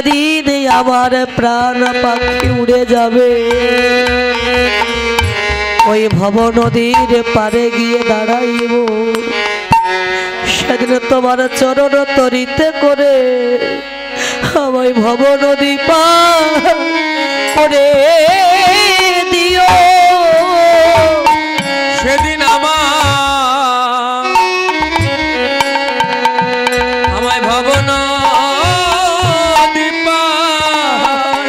যেদিন আমার প্রাণ পাখি উড়ে যাবে, ওই ভব নদীর পারে গিয়ে দাঁড়াইব, সেদিন তোমার চরণ তরিতে করে আমায় ভব নদী পার করে দিও। সেদিন আমায় ভব নদী পার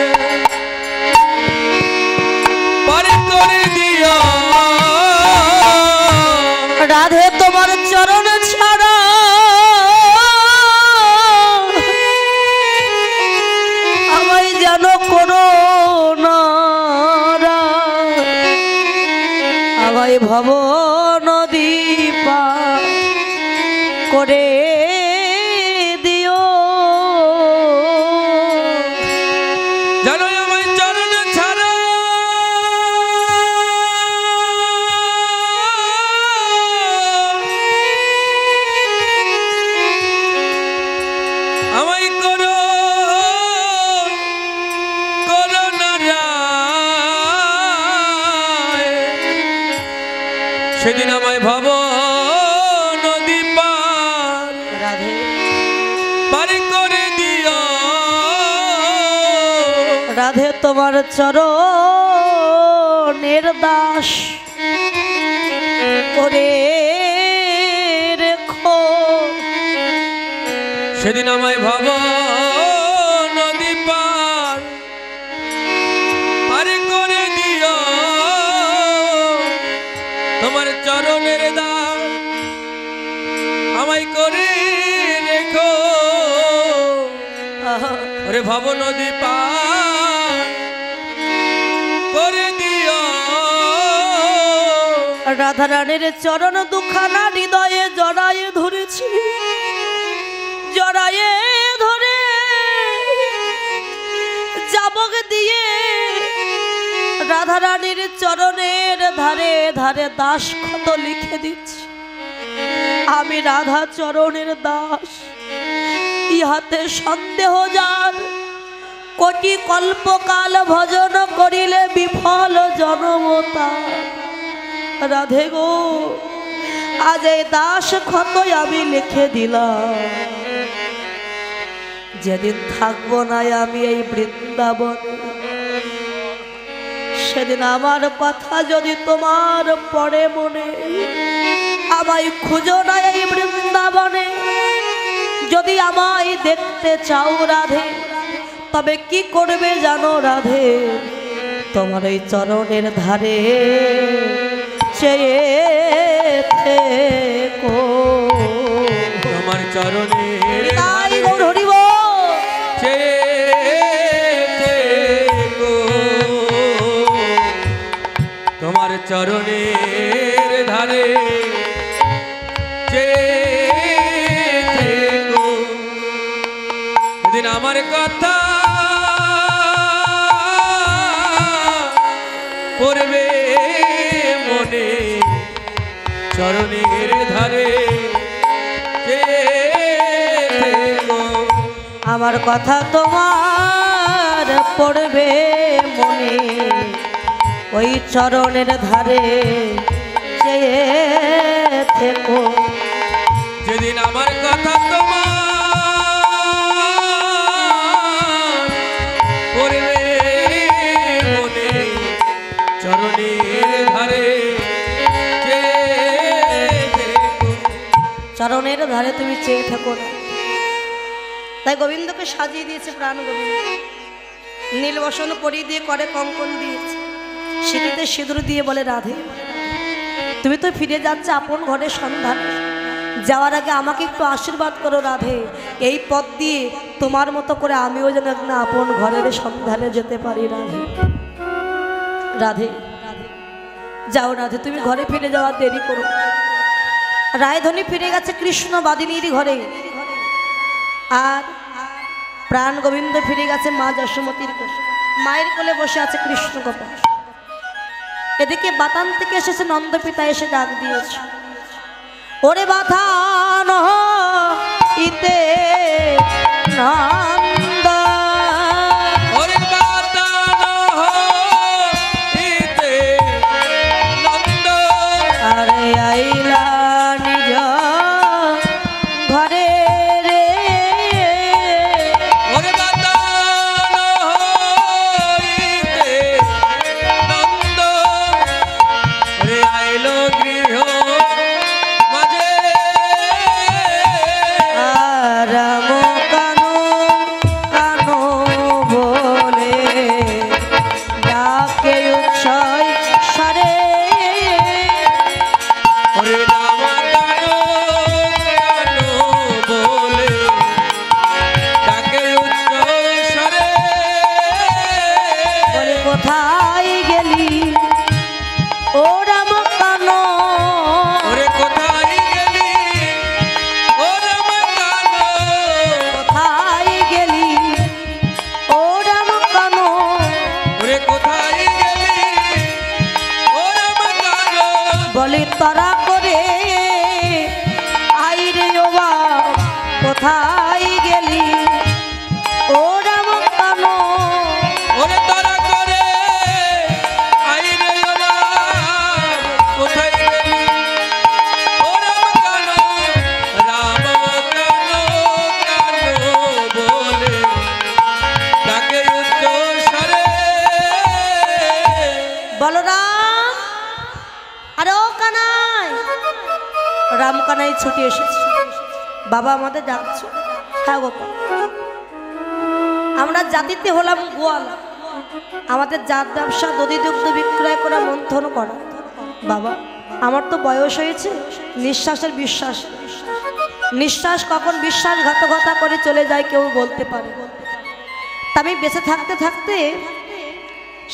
করে দিও। রাধে তোমার চরণ ছাড়া আমায় যেন করো না, আমায় ভব নদী পার করে দিও। জানো আমায় চরণ ছাড়া আমায় করো না রায়। সেদিন আমায় ভব নদী পার করে দিও। রাধে তোমার চরণের দাস করে রেখো। সেদিন আমায় ভব নদী পার করে দিও। তোমার চরণের দাস আমায় করে রেখো। ওরে ভব নদী পার করে দিও। রাধা রানীর চরণ দুখানা হৃদয়ে জড়ায়ে ধরেছি, জড়ায়ে ধরে যাবক দিয়ে রাধা রানীর চরণের ধারে ধারে দাস ক্ষত লিখে দিচ্ছি। আমি রাধা চরণের দাস, ইহাতে সন্দেহ যার, কোটি কল্পকাল ভজন করিলে বিফল জনমতা। রাধে গো, আজ এই দাস ক্ষতই আমি লিখে দিলাম। যেদিন থাকবো না আমি এই বৃন্দাবন, সেদিন আমার কথা যদি তোমার পড়ে মনে, আমায় খুঁজো না এই বৃন্দাবনে। যদি আমায় দেখতে চাও রাধে, তবে কি করবে জানো রাধে, তোমার এই চরণের ধারে চেয়ে থেকো। তোমার চরণের তাই গৌর হরিব তোমার চরণের ধারে সেদিন আমার কথা পড়বে মনে, চরণের ধারে আমার কথা তোমার পড়বে মনে, ওই চরণের ধারে চেয়ে থেকো। যেদিন আমার কথা তোমার পড়বে মনে, চরণের ধারে চরণের ধারে তুমি চেয়ে থেকো। তাই গোবিন্দকে সাজিয়ে দিয়েছে প্রাণ গোবিন্দ, নীলবসন পরিয়ে দিয়ে করে কঙ্কন দিয়েছে, সিঁথিতে সিঁদুর দিয়ে বলে রাধে তুমি তো ফিরে যাচ্ছে আপন ঘরের সন্ধানে, যাওয়ার আগে আমাকে একটু আশীর্বাদ করো রাধে। এই পথ দিয়ে তোমার মতো করে আমিও যেন একটা আপন ঘরের সন্ধানে যেতে পারি রাধে। রাধে যাও রাধে, তুমি ঘরে ফিরে যাওয়ার দেরি করো। রায়ধনী ফিরে গেছে কৃষ্ণ বাদিনীর ঘরে, আর প্রাণ গোবিন্দ ফিরে গেছে মা যশোমতীর কোলে, মায়ের কোলে বসে আছে কৃষ্ণ গোপাল। এদিকে বাতান থেকে এসেছে নন্দপিতা, এসে ডাক দিয়েছে, ওরে বাতান ইতে নন্দন এসেছি। বাবা আমাদের যাচ্ছ? হ্যাঁ গোপাল, আমরা জাতিতে হলাম গোয়ালা, আমাদের জাত ব্যবসা দধি দুগ্ধ বিক্রয় করা, মন্থন করা। বাবা আমার তো বয়স হয়েছে, নিঃশ্বাসের বিশ্বাস, নিঃশ্বাস কখন বিশ্বাসঘাতকতা করে চলে যায় কেউ বলতে পারে। তা আমি বেঁচে থাকতে থাকতে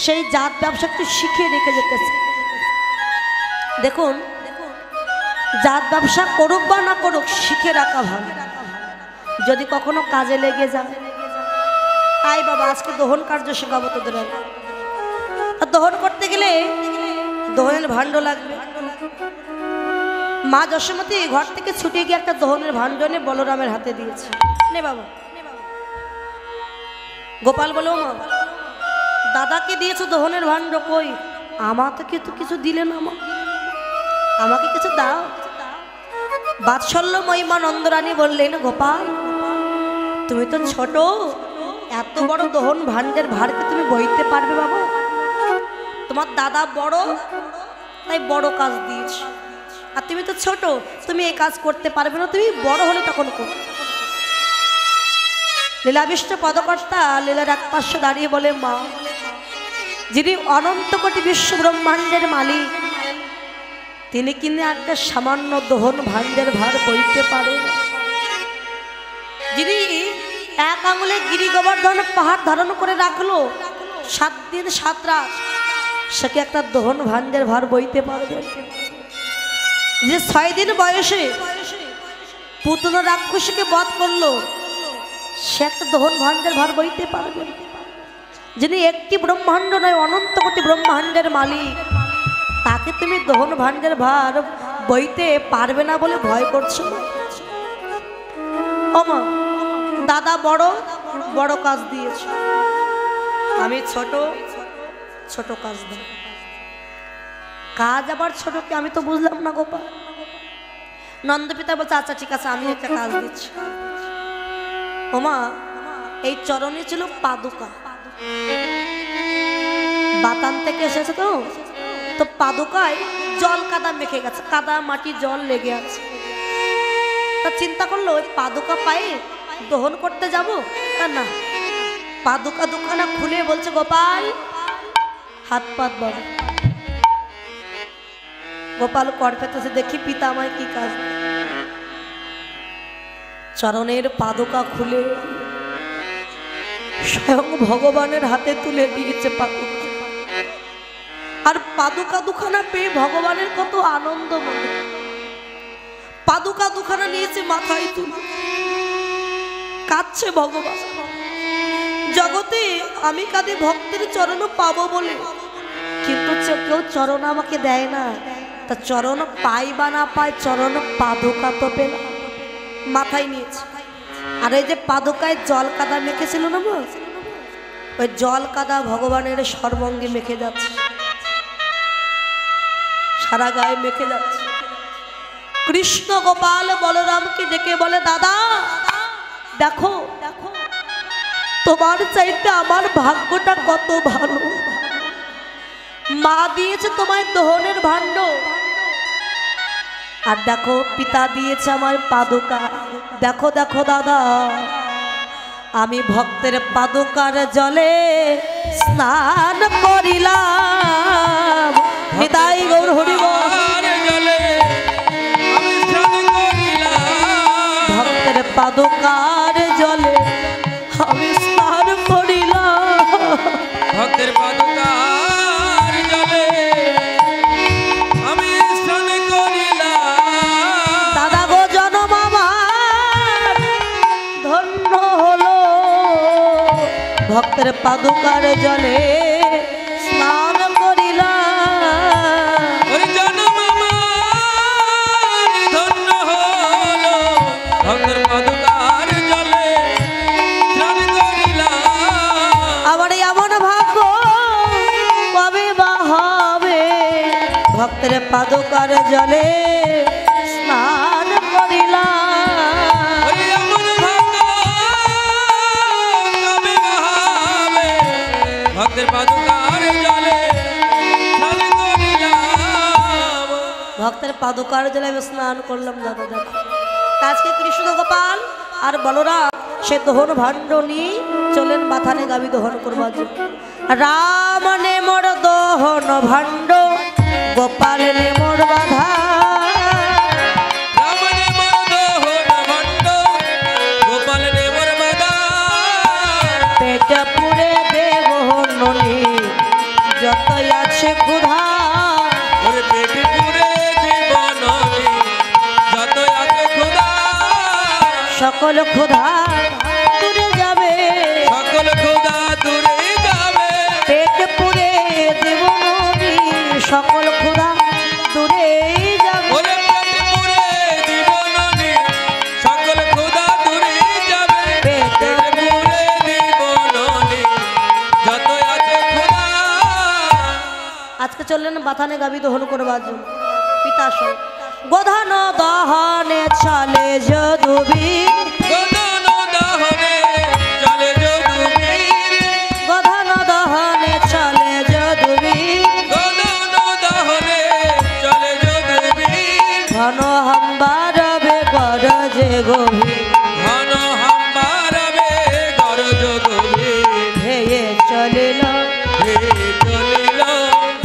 সেই জাত ব্যবসা একটু শিখিয়ে রেখে যেতেছে। দেখুন, জাত ব্যবসা করুক বা না করুক, শিখে রাখা ভালো, যদি কখনো কাজে লেগে যায়। আয় বাবা, আজকে দহন কার্য শেখাবো তোদের। আর দহন করতে গেলে দহনের ভাণ্ড লাগবে। মা যশোমতী ঘর থেকে ছুটে গিয়ে একটা দহনের ভাণ্ড এনে বলরামের হাতে দিয়েছে। নে বাবা। গোপাল বলো, মা দাদাকে দিয়েছো দহনের ভাণ্ড, কই আমাকে তো কিছু দিলে না, মা আমাকে কিছু দাও। বাৎসল্যময়ী মা নন্দরানী বললেন, গোপাল তুমি তো ছোট, এত বড় দহন ভাণ্ডের ভারকে তুমি বইতে পারবে বাবা? তোমার দাদা বড়, তাই বড় কাজ দিয়েছ, আর তুমি তো ছোট, তুমি এই কাজ করতে পারবে না, তুমি বড় হলে তখন করো। লীলাবিষ্ট পদকর্তা লীলার এক পাশে দাঁড়িয়ে বলে, মা যিনি অনন্ত কোটি বিশ্ব ব্রহ্মাণ্ডের মালিক, তিনি কিনে একটা সামান্য দহন ভাণ্ডের ভার বইতে পারে? যিনি এক আঙুলে গিরি গোবর্ধন পাহাড় ধারণ করে রাখলো 7 দিন 7 রাত, সে কি একটা দহন ভাণ্ডের ভার বইতে পারবে? যে 6 দিন বয়সে পুতনা রাক্ষসীকে বধ করলো, সে একটা দহন ভাণ্ডের ভার বইতে পারবে? যিনি একটি ব্রহ্মাণ্ড নয় অনন্ত কোটি ব্রহ্মাণ্ডের মালিক, তাকে তুমি দহন ভাণ্ডের ভার বইতে পারবে না বলে ভয় করছো? ও মা, দাদা বড়, বড় কাজ দিয়েছে, আমি ছোট, ছোট কাজ দাও। কাজ আবার ছোট কি, আমি তো বুঝলাম না গোপাল। নন্দপিতা বলছে, আচ্ছা ঠিক আছে, আমি একটা কাজ দিচ্ছি। ও মা, এই চরণে ছিল পাদুকা, বাতান থেকে এসেছে তো, তো পাদুকায় জল কাদা মেখে গেছে, কাদা মাটি জল লেগে আছে। তা চিন্তা করলো ওই পাদুকা পায়ে দহন করতে যাব, তা না, পাদুকা দুখানা খুলে বলছে, গোপাল হাত পাত বাবা। গোপাল কর পেতেছে, দেখি পিতা আমায় কি কাজ। চরণের পাদুকা খুলে স্বয়ং ভগবানের হাতে তুলে দিয়েছে পাদুকা। আর পাদুকা দুখানা পেয়ে ভগবানের কত আনন্দ মনে। পাদুকা দুখানা নিয়েছে মাথায় তুলে, কাঁদছে ভগবান। জগতে আমি কাঁদে ভক্তের চরণ পাবো বলে, কিন্তু কেউ চরণ আমাকে দেয় না। তা চরণ পাই বা না পায়, চরণ পাদুকা তো পেল, মাথায় নিয়েছে। আর এই যে পাদুকায় জল কাদা মেখেছিল না, ওই জল কাদা ভগবানের সর্বাঙ্গে মেখে যাচ্ছে, সারা গায়ে মেখে যাচ্ছে। কৃষ্ণ গোপাল বলরামকে ডেকে বলে, দাদা দেখো, তোমার চাইতে আমার ভাগ্যটা কত ভালো। মা দিয়েছে তোমায় দহনের ভাণ্ড, আর দেখো পিতা দিয়েছে আমার পাদুকা। দেখো দেখো দাদা, আমি ভক্তের পাদুকার জলে স্নান করিলাম। নিতাই গৌর হরি বল। ভক্তের পাদুকার জলে আমি স্নান করিলাম। ভক্তের পাদুকার জলে আমি স্নান করিলাম। দাদা গো জনম আমার ধন্য হলো, ভক্তের পাদুকার জলে স্নান করিলাম। জনম আমার ধন্য হলো, ভক্তের পাদুকার জলে স্নান করিলাম। আমার এমন ভাগ্য কবে বা হবে, ভক্তের পাদুকার জলে স্নান করিলাম। এমন ভাগ্য কবে হবে, ভক্তের পাদুকার জলে স্নান করিলাম। ভক্তের পাদুকার জলে আমি স্নান করলাম। দাদা দেখো, কৃষ্ণ গোপাল আর বলরাম সে দহন ভাণ্ড নিয়ে চলেন বাথানে গাবি দহন করবার জন্য। রাম নে মোর দহন ভাণ্ড, গোপাল নে মোর বাধা। রামনে মোর দহন ভাণ্ড, গোপাল নে মোর বাধা। পেট পুরে দেব ননি যত আছে ক্ষুধা। ওরে পেট পুরে দেব ননি যত আছে ক্ষুধা। সকল ক্ষুধা দূরে যাবে, সকল ক্ষুধা দূরে যাবে। পেট পুরে দেব ননি সকল ক্ষুধা দূরে যাবে। ওরে পেট পুরে দেব ননি সকল ক্ষুধা দূরে যাবে। পেট পুরে দেব ননি যত আছে ক্ষুধা। আজকে চললেন বাথানে গাবি দহন করবার জন্য। পিতা সব গোধন দহনে চলে যদুবীর, গোধন দহনে চলে যদুবীর। গোধন দহনে চলে যদুবীর। গোধন দহনে চলে যদুবীর। ঘন হাম্বারবে গরজে গভীর, ঘন হাম্বারবে গরজ গভীর। ধেয়ে চলিল, হে চলিল,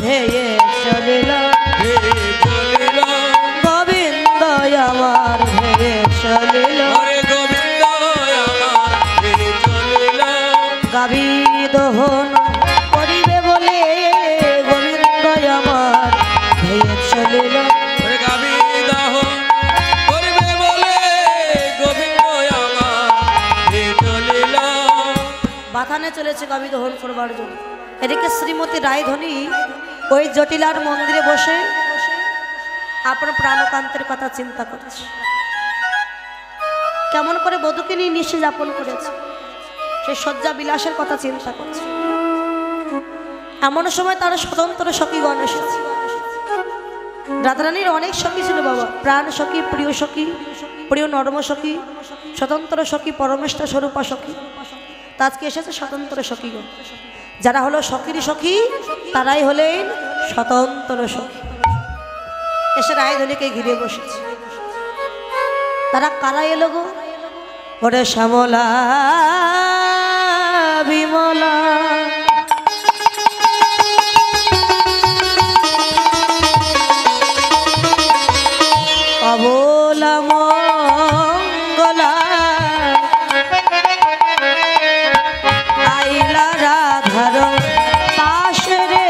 ধেয়ে চলিল হে চলিল। গোবিন্দ আমার, ধেয়ে চলিল হরে গোবিন্দ আমার, হে চলিল। গাবি দহন করিবে বলে গোবিন্দ আমার, ধেয়ে চলিল। হরে গাবি দহন করিবে বলে গোবিন্দ আমার, হে চলিল। বাথানে চলেছে গাবি দহন করবার জন্য। এদিকে শ্রীমতী রায়ধনী ওই জটিলার মন্দিরে বসে আপনার প্রাণকান্তের কথা চিন্তা করছে। কেমন করে বধূকে নিয়ে নিশে যাপন করেছে, সে শয্যা বিলাসের কথা চিন্তা করছে। এমন সময় তার স্বতন্ত্র সখীগণ এসেছে। রাধারানীর অনেক সখী ছিল বাবা, প্রাণ সখী, প্রিয় সখী, প্রিয় নর্ম সখী, স্বতন্ত্র সখী, পরমেশ্বর স্বরূপা সখী। তা আজকে এসেছে স্বতন্ত্র সখীগণ। যারা হলো সখীর সখী তারাই হলেন স্বতন্ত্র সখী। এসে রায়ধনীকে ঘিরে বসেছে। তারা কারা এলো গো? ওরে শ্যামলা বিমলা, অবলা মঙ্গলা, আইলা রাধার পাশে রে,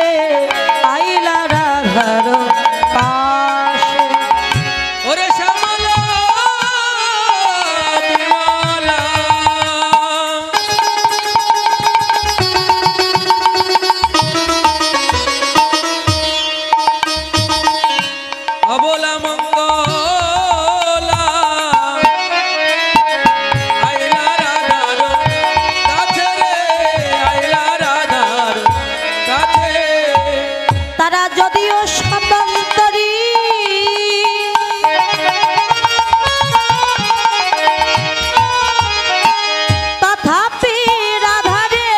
আইলা রাধার পাশে। ওরে শ্যামলা বিমলা, অবলা মঙ্গলা, আইলা রাধার কাছে রে, আইলা রাধার কাছে। তারা যদিও স্বতন্ত্রী, তথাপি রাধারে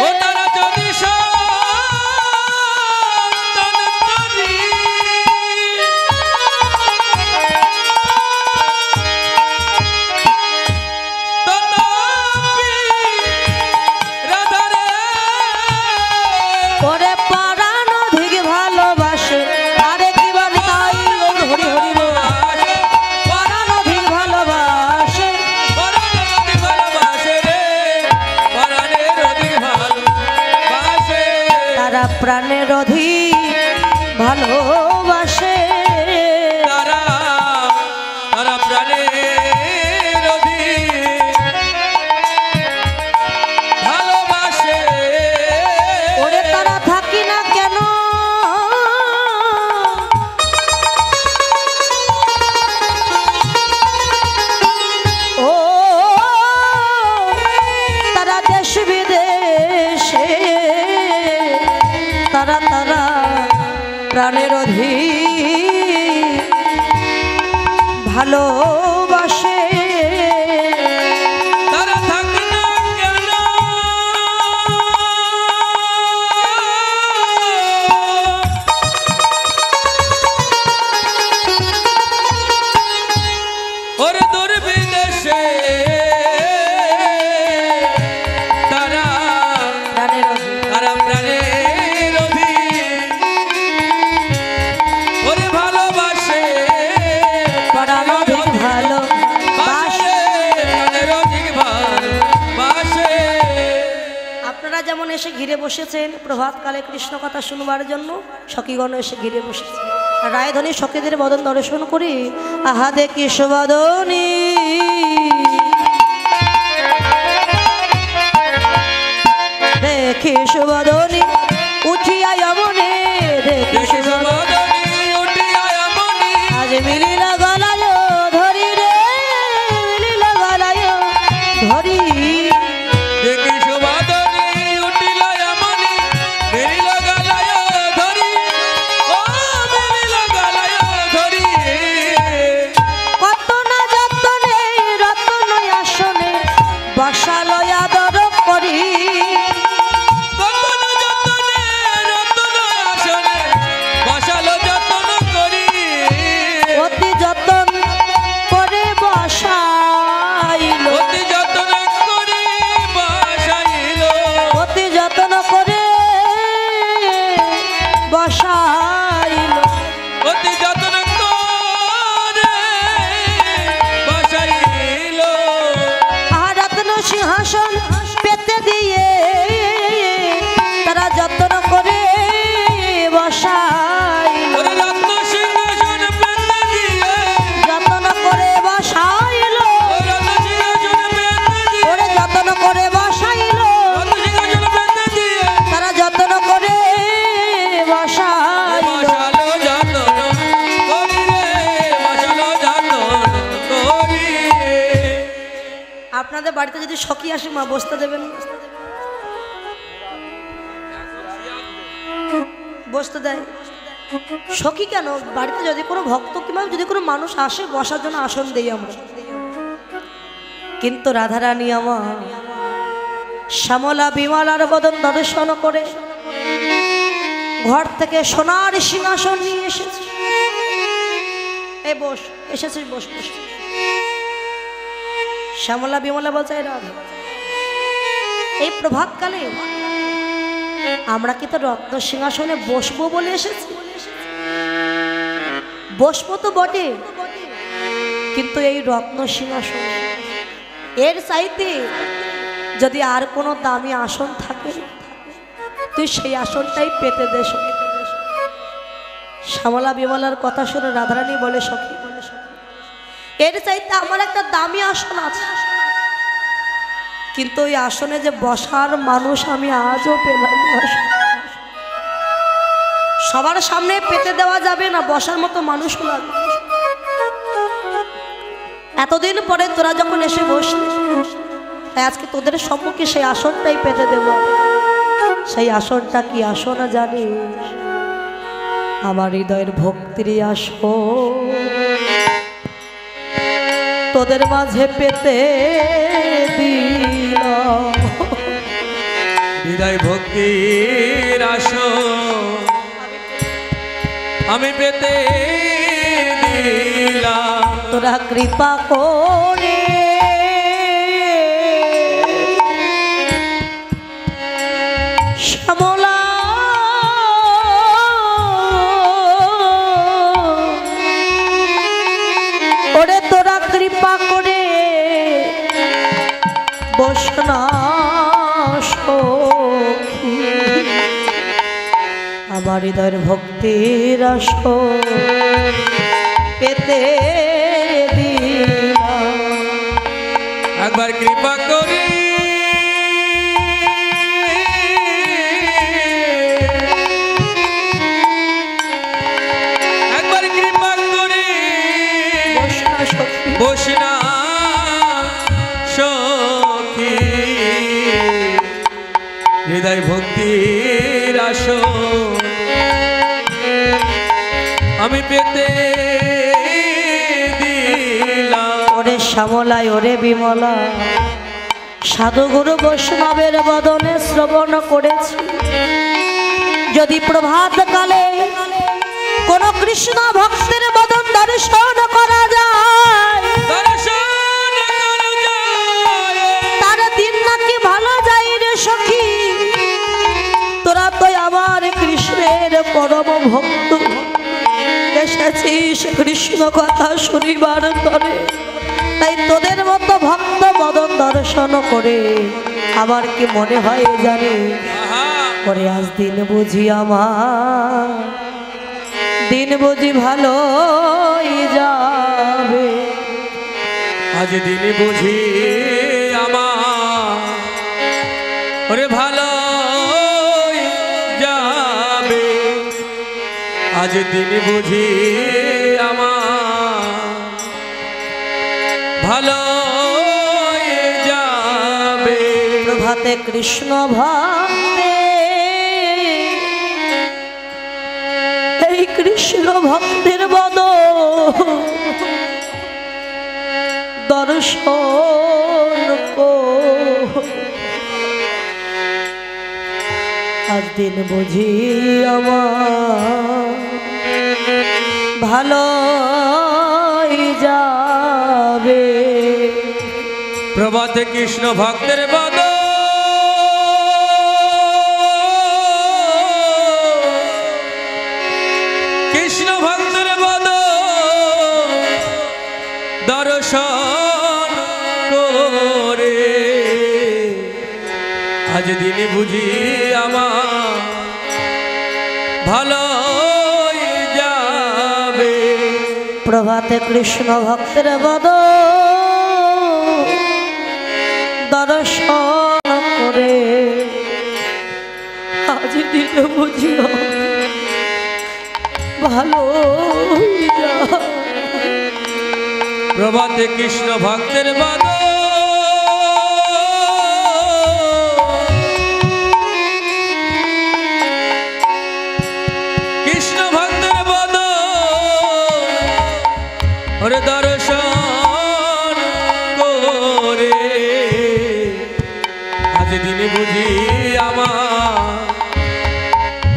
ও তারা যদি সন্তানতরী, তথাপি রাধারে করে পরাণ অধিক ভালোবাসে। আরে কি বলি তাই হরি হরি বল, পরাণ অধিক ভালোবাসে। পরাণের অধিক ভালোবাসে রে, পরাণের অধিক ভালোবাসে। তারা প্রাণের অধিক ভালোবাসে। তারা তারা প্রাণের অধিক ভালোবাসে। ওরে তারা থাকি না কেন, ও তারা দেশ বিদেশে, তারা তারা প্রাণের অধিক ভালোবাসে। তারা থাকে না কেন, ওরে দূর বিদেশে তারা প্রাণের অধীন। তারা প্রাণের অধীন ওরে ভালোবাসে প্রাণ অধিক ভালো বাসে প্রাণের অধিক ভালোবাসে। আপনারা যেমন এসে ঘিরে বসেছেন প্রভাতকালে কৃষ্ণ কথা শুনবার জন্য, সখীগণ এসে ঘিরে বসেছেন। আর রায়ধনী সখীদের বদন দর্শন করি, আহা দেখি সুবদনী দেখি সুবদনী উঠিয়া যমনে, দেখি সুবদনী আজ মিলিল গলায় ধরি রে, মিলিল গলায় ধরি। দেখি সুবাদনী উঠিল এমনি মিলিল গলায় ধরি ও মিলিল গলায় ধরি কত না যতনে রতন আসনে বসালো আদর করি, কত না যতনে রতন আসনে বসালো যতন করি অতি যতন করে বসাইল, অতি যতন করি বাসাইল অতি যতন করে বসাইল। অতি যতন করে বাসাইল আর রত্ন সিংহাসন পেতে দিয়ে তারা যত্ন করে বসাইল, ওরে রত্ন সিংহাসন পেতে দিয়ে যত্ন করে বসাইল, ওরে রত্ন সিংহাসন পেতে দিয়ে ওরে যত্ন করে বসাইল, রত্ন সিংহাসন পেতে দিয়ে তারা যত্ন করে বসাইল। মশালো যতন করি রে মশালো যতন করি আপনাদের বাড়িতে যদি সখী আসে মা বসতে দেবেন? বসতে দেয় সখী কেন? বাড়িতে যদি কোনো ভক্ত কিংবা যদি কোনো মানুষ আসে বসার জন্য আসন দেই আমরা। কিন্তু রাধারানী আমার শ্যামলা বিমলার বদন দর্শন করে ঘর থেকে সোনার সিংহাসন নিয়ে এসেছে। এই বস, এসেছিস বস বস। শ্যামলা বিমলা বলছে, এই রাধা, এই প্রভাতকালে আমরা কি তো রত্ন সিংহাসনে বসবো বলে এসেছি? বসবো তো বটে, কিন্তু এই রত্ন সিংহাসন এর চাইতে যদি আর কোনো দামি আসন থাকে তুই সেই আসনটাই পেতে দে সখী। শ্যামলা বিমলার কথা শুনে রাধারানী বলে, সখী এর চাইতে আমার একটা দামি আসন আছে, কিন্তু ওই আসনে যে বসার মানুষ আমি আজও পেলাম না। সবার সামনে পেতে দেওয়া যাবে না, বসার মতো মানুষ লাগবে। এতদিন পরে তোরা যখন এসে বসলি, তাই আজকে তোদের সম্মুখে সেই আসনটাই পেতে দেব। সেই আসনটা কি আসন জানিস? আমার হৃদয়ের ভক্তির আসন তোদের মাঝে পেতে দিলাম। হৃদয় ভক্তির আসন আমি পেতে দিলাম। তোরা কৃপা করে শ্যামলা ওরে তোরা কৃপা করে বসনা সখী আমার হৃদয়ের ভক্তির আসন পেতে দিলাম। একবার কৃপা করি একবার কৃপা করি বসনা সখী বসনা সখী হৃদয় ভক্তির আসন আমি পেতে দিলাম। ওরে শ্যামলায় ওরে বিমলা সাধুগুরু বৈষ্ণবের বদনে শ্রবণ করেছি, যদি প্রভাত কালে কোন কৃষ্ণ ভক্তের বদন দর্শন করা যায় ভক্ত এসেছিস কৃষ্ণ কথা শুনিবার তরে, তাই তোদের মতো ভক্ত মদন দর্শন করে আমার কি মনে হয় জানি, পরে আজ দিন বুঝি আমার দিন বুঝি ভালোই যাবে। আজ দিন বুঝি আমার ওরে ভালো যাবে, আজ দিন বুঝি আমার ভালো যাবে। প্রভাতে কৃষ্ণ ভক্তে এই কৃষ্ণ ভক্তের বদ দর্শন আজ দিন বুঝি আমার ভালো যাবে। প্রভাতে কৃষ্ণ ভক্তের বদ কৃষ্ণ ভক্তের বদ দর্শন করে আজ দিন বুঝি আমার ভালো যাবে। প্রভাতে কৃষ্ণ ভক্তের বদ দর্শন করে আজ দিন বুঝি ভালো যাবে। প্রভাতে কৃষ্ণ ভক্তের বদ কৃষ্ণ ভক্তের বদ ওরে দর্শন করে আজ দিনে বুঝি আমার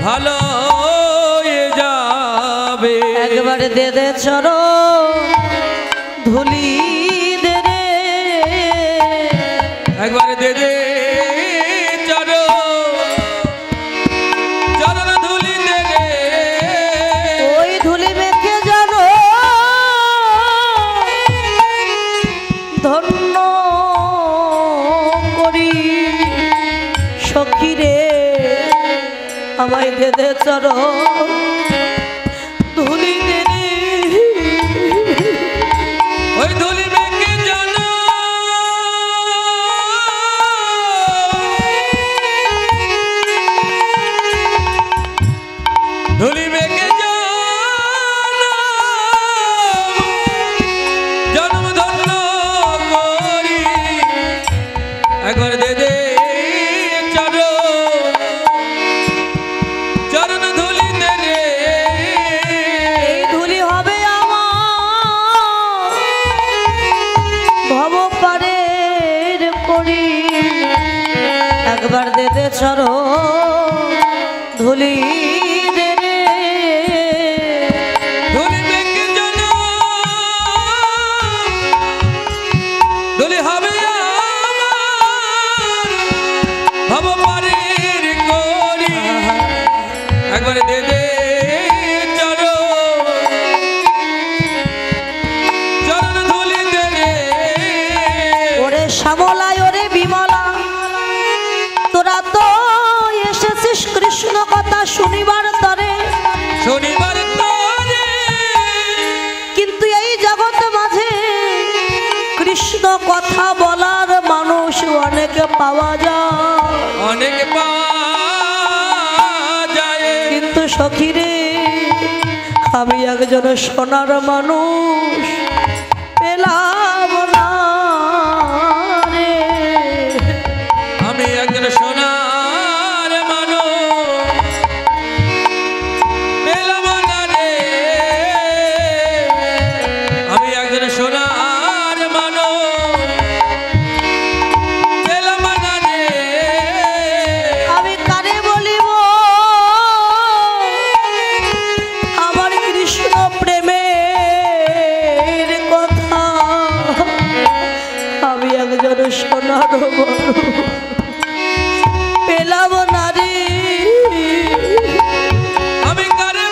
ভালো যাবে। একবার দে দে চরণ ধুলি দে রে, একবার দে দে চরণ ধুলি দে রে, ওই ধুলি মেখে জানো ধন্য করি সখী রে, আমায় দে দে চরণ ধুলি দে রে, ওই ধুলি মেখে জানো ধুলি মেখে জানো জন্ম ধন্য করি, একবার দে দে চরণ ধুলি দে রে, এই ধুলি হবে আমার ভব পারের করি, একবার দে দে চরণ ধুলি দে রে, ধুলি মেখে জানো ধুলি হবে আমার ভব পারের করি, একবার দে দে চরণ ধুলি দে রে, ওরে শ্যামলায় ওরে বিমলা তোরা তো এসেছিস কৃষ্ণ কথা শুনিবার তরে, শনিবার তরে কিন্তু এই জগৎ মাঝে কৃষ্ণ কথা বলার মানুষ অনেক পাওয়া যায়, অনেক পাওয়া যায়, কিন্তু সখী রে আমি একজন সোনার মানুষ পেলাম না রে, আমি একজন সোনার মানুষ পেলাম না রে, আমি একজন সোনার মানুষ পেলাম না রে, আমি কারে বলিব আমার কৃষ্ণ প্রেমের কথা, আমি একজন সোনার মানুষ পেলাম না রে, আমি কারে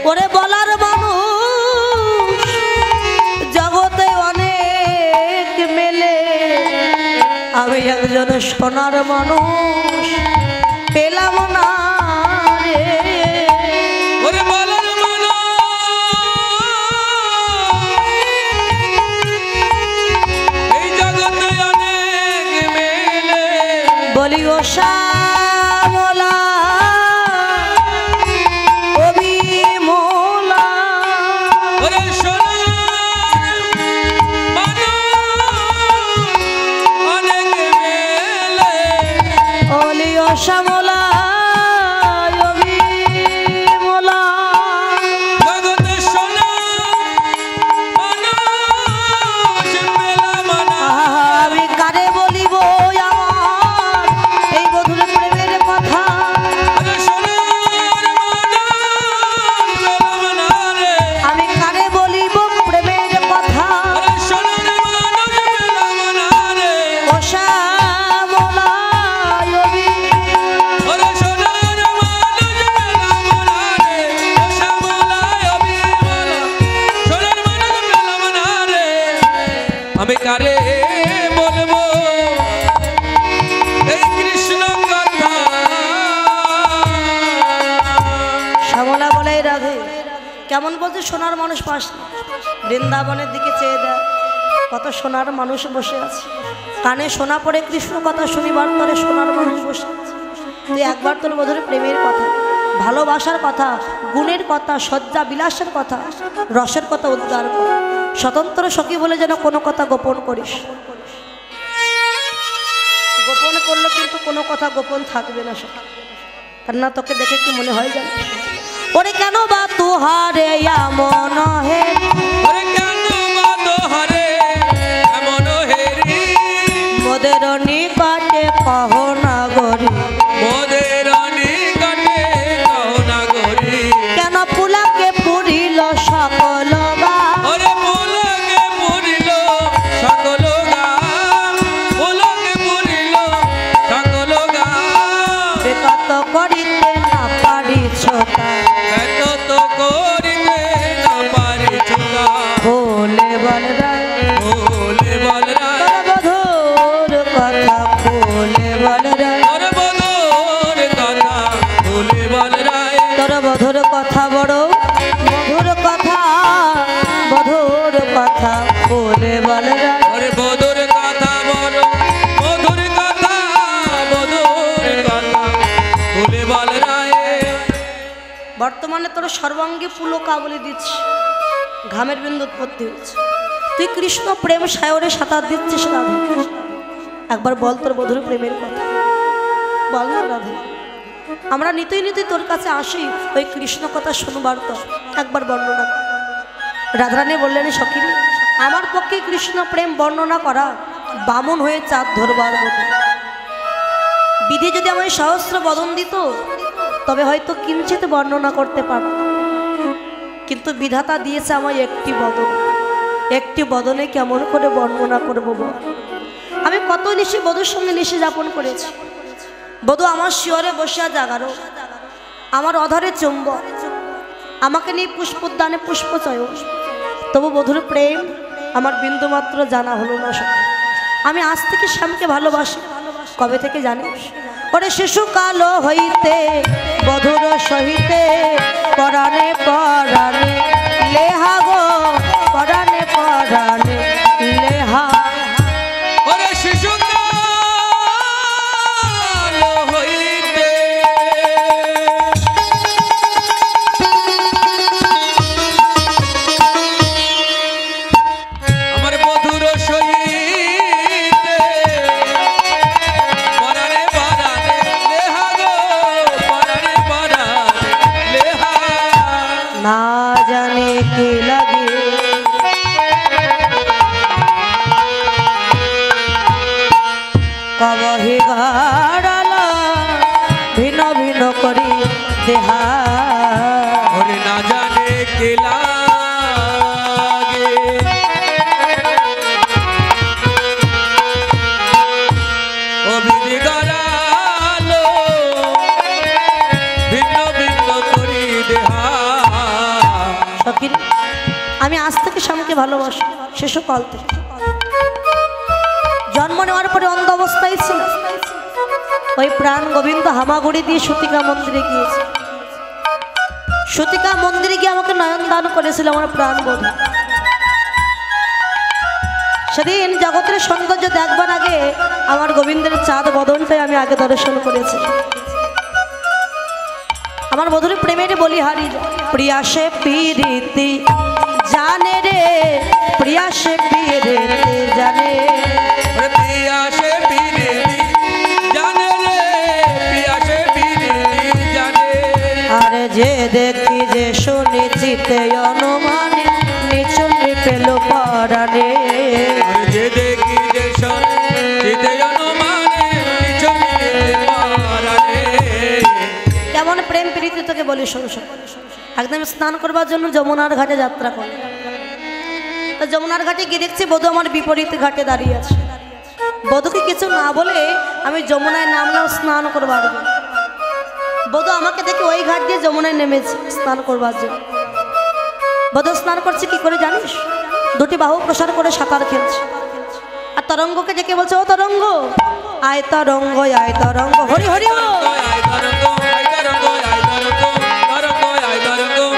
ওরে বলার মানুষ জগতে অনেক মেলে, আমি একজন সোনার মানুষ পেলাম না রে। ওরে বলার মানুষ এই জগতে অনেক মেলে, বলি ও শ্যামলা ও বিমলা, ওরে সোনার মানুষ অনেক মেলে, বলি ও শ্যামলা ও বিমলা, জগতে সোনার মানুষ পেলাম না। আমি কারে বলিব আমার এই মধুর প্রেমের কথা, ওরে সোনার মানুষ পেলাম না রে, আমি কারে বলিব প্রেমের কথা, ওরে সোনার মানুষ পেলাম না রে, ও শ্যামলা ও বিমলা, ওরে সোনার মানুষ পেলাম না রে, ও শ্যামলায় অবিমলা, সোনার মানুষ পেলাম না রে। আমি কারে বলবো এই কৃষ্ণ কথা, শ্যামলা বলে রাধে কেমন বলছে সোনার মানুষ পাস না, বৃন্দাবনের দিকে চেয়ে দেয় কত সোনার মানুষ বসে আছে, কানে শোনা পড়ে কৃষ্ণ কথা শুনিবার পরে সোনার মানুষ বসে আছে। তুই একবার তোর মধুর প্রেমের কথা, ভালোবাসার কথা, গুণের কথা, সজ্জা বিলাসের কথা, রসের কথা উদ্গার কর, স্বতন্ত্র সখী বলে যেন কোনো কথা গোপন করিস। গোপন করলে কিন্তু কোনো কথা গোপন থাকবে না সখী, আর না তোকে দেখে কি মনে হয় জানিস? ওরে কেন বা তুহারে এমন হে, ওরে কেন বা তোহারে এমন হেরি, মোদের নিকটে কহ না গরি, মোদের নিকটে কহো না গরি, কেন পুলাকে পুরিল সকল গা, ওরে পুলকে পুরিল সকল গান, পুলকে পুরিল সকল গান, বেকত করিতে না পারিছ তা, এত তো করিতে না পারি চুকা, বলে বল রায় বলে বল রায়, তোর মধুর কথা, বলে বল রায় তোর বধুর কথা, বলে বল রায়, তোর মধুর কথা, বড় মধুর কথা, মধুর কথা বলে বল রায়। ওরে বধুর কথা বড় মধুর কথা, মধুর কথা বলে বল রায়। বর্তমানে তোর সর্বাঙ্গে পুলকা বলে দিচ্ছি, ঘামের বিন্দু উৎপত্তি হচ্ছে, তুই কৃষ্ণ প্রেম সায়রে সাঁতার দিচ্ছিস রাধে, একবার বল তোর মধুর প্রেমের কথা, বল না রাধে। আমরা নিতই নিতই তোর কাছে আসি ওই কৃষ্ণ কথা শুনবার, তো একবার বর্ণনা কর। রাধারানী বললেন সখীরে, আমার পক্ষে কৃষ্ণ প্রেম বর্ণনা করা বামন হয়ে চাঁদ ধরবার মতো, বিধি যদি আমায় সহস্র বদন দিত তবে হয়তো কিঞ্চিত বর্ণনা করতে পারত, কিন্তু বিধাতা দিয়েছে আমায় একটি বদন, একটি বদনে কেমন করে বর্ণনা করবো বল? আমি কত নিশি বধূর সঙ্গে নিশি যাপন করেছি, বধূ আমার শিয়রে বসিয়া জাগারো, আমার অধরে চুম্বক, আমাকে নিয়ে পুষ্পোদ্যানে পুষ্পচয়, তবু বধূর প্রেম আমার বিন্দুমাত্র জানা হলো না সখী। আমি আজ থেকে শ্যামকে ভালোবাসি, কবে থেকে জানিস? ওরে শিশুকাল হইতে বধুর সহিতে পরাণে পরাণে লেহা গো, পরাণে পরাণে লেহা, ওরে শিশুকাল হইতে আমার মধুর সহিতে পরাণে পরাণে লেহা গো, পরাণে পরাণে লেহা, না জানে কি লাগে কবহি গাড়ালা ভিন্ন ভিন্ন করি দেহা, ওরে না জানে কে লাগে ও বিধি গড়ালো ভিন্ন ভিন্ন করি দেহা, সখী আমি আজ থেকে স্বামীকে ভালোবাসি, শিশুকাল থেকে। জন্ম নেওয়ার পরে অন্ধ অবস্থায় ছিল, ওই প্রাণ গোবিন্দ হামাগুড়ি দিয়ে সতীকা মন্দিরে গিয়েছে। সতীকা মন্দিরে গিয়ে আমাকে নয়ন দান করেছিল আমার প্রাণ বধূ। সেদিন জগতের সৌন্দর্য দেখবার আগে আমার গোবিন্দের চাঁদ বদনটাই আমি আগে দর্শন করেছি। আমার বধূর প্রেমের বলিহারি, প্রিয়াসে প্রীতি জানে রে, প্রিয়াসে প্রীতি জানে, প্রিয়াসে প্রীতি জানে রে, প্রিয়াসে প্রীতি জানে। আরে যে দেখি যে শুনি চিতে অনুমানে, নিচুনি পেল পরাণে। যে দেখি যে শুনি চিতে অনুমানে, নিচুনি পেল পরাণে। কেমন প্রেম প্রীতি তোকে বলি শোন। একদম স্নান করবার জন্য যমুনার ঘাটে যাত্রা করে। তা যমুনার ঘাটে গিয়ে দেখছি বধূ আমার বিপরীত ঘাটে দাঁড়িয়ে আছে। বধূকে কিছু না বলে আমি যমুনায় নামলাম স্নান করবার জন্য। বধূ আমাকে দেখে ওই ঘাট দিয়ে যমুনায় নেমেছে স্নান করবার জন্য। বধূ স্নান করছে কি করে জানিস? দুটি বাহু প্রসার করে সাঁতার খেলছে। আর তরঙ্গকে ডেকে বলছে, ও তরঙ্গ, আয় তরঙ্গ, আয় তরঙ্গ, হরি হরি বল।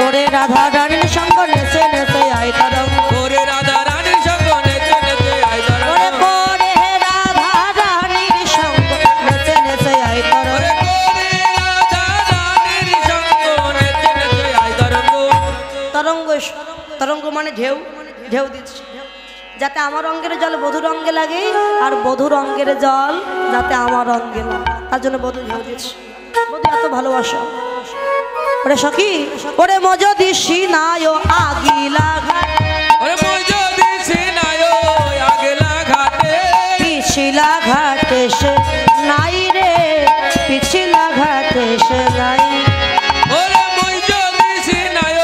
ওরে রাধা রানীর সঙ্গ নেচে নেচে আয় তরঙ্গ, ওরে রাধা রানীর সঙ্গ নেচে নেচে আয় তরঙ্গ, ওরে করে রাধা রানীর সঙ্গ নেচে নেচে আয় তরঙ্গ, ওরে করে রাধা রানীর সঙ্গ নেচে নেচে আয় তরঙ্গ। তরঙ্গ তরঙ্গ মানে ঢেউ, ঢেউ দিচ্ছে যাতে আমার অঙ্গের জল বধুর অঙ্গে লাগে, আর বধুর অঙ্গের জল যাতে আমার অঙ্গে লাগে, তার জন্য বধু ঢেউ দিচ্ছে। বধু এত ভালোবাসো। ওরে সখী, ওরে মজদি সিনায় আগিলা ঘাট, ওরে মজদি সিনায় আগিলা ঘাটে, পিছিলা ঘাটে সে নাই রে, পিছিলা ঘাটে সে নাই। ওরে মজদি সিনায়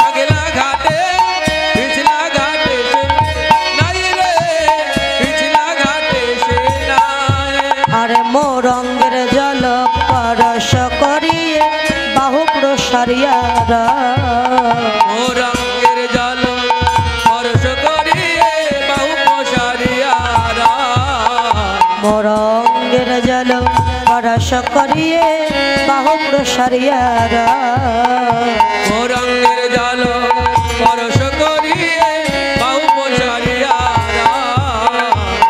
আগিলা ঘাটে, পিছলা ঘাটে সে নাই রে, পিছলা ঘাটে সে নাই। আরে মোর অঙ্গের জল পরশ করিয়ে বাহু প্রসারিয়ারা, মোর অঙ্গের জল পরশ করিয়ে বাহু প্রসারিয়ারা, মোর অঙ্গের জল পরশ করিয়ে বাহু প্রসারিয়ারা, মোর অঙ্গের জল পরশ করিয়ে বাহু প্রসারিয়ারা।